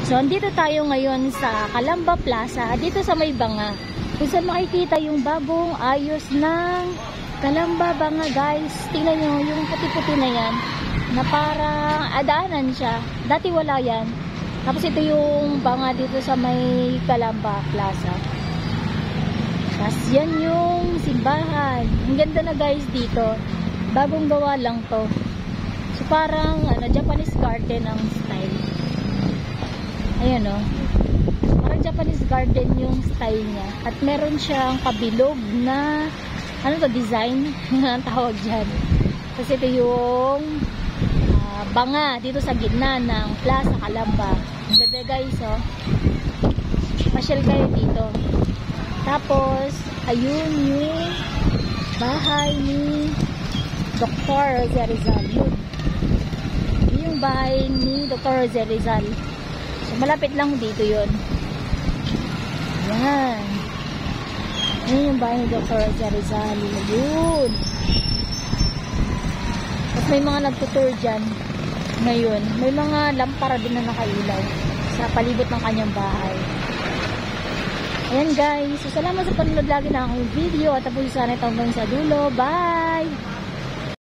So, andito tayo ngayon sa Calamba Plaza, dito sa may Banga. Kung saan makikita yung bagong ayos ng Calamba Banga, guys. Tingnan nyo, yung puti-puti na yan, na parang adaanan siya. Dati wala yan. Tapos ito yung Banga dito sa may Calamba Plaza. Tapos yan yung simbahan. Ang ganda na, guys, dito. Bagong gawa lang to. So, parang Japanese garden ang style. Ayan o. Parang Japanese garden yung style niya. At meron siyang kabilog na design ang tawag dyan. Kasi ito yung Banga dito sa gitna ng Plaza Calamba. Ang ganda, guys, o. Pasyal kayo dito. Tapos, ayun yung bahay ni Dr. Jose Rizal. Yun yung bahay ni Dr. Jose Rizal. So, malapit lang dito yun. Yan. Yan yung bahay ni Dr. Jose Rizal. Yun. Tapos may mga nagtutour dyan. Ngayon, may mga lampara din na nakailaw sa palibot ng kanyang bahay. Ayan, guys. So, salamat sa panonood lagi ng aking video. At tapusin sana itong sa dulo. Bye!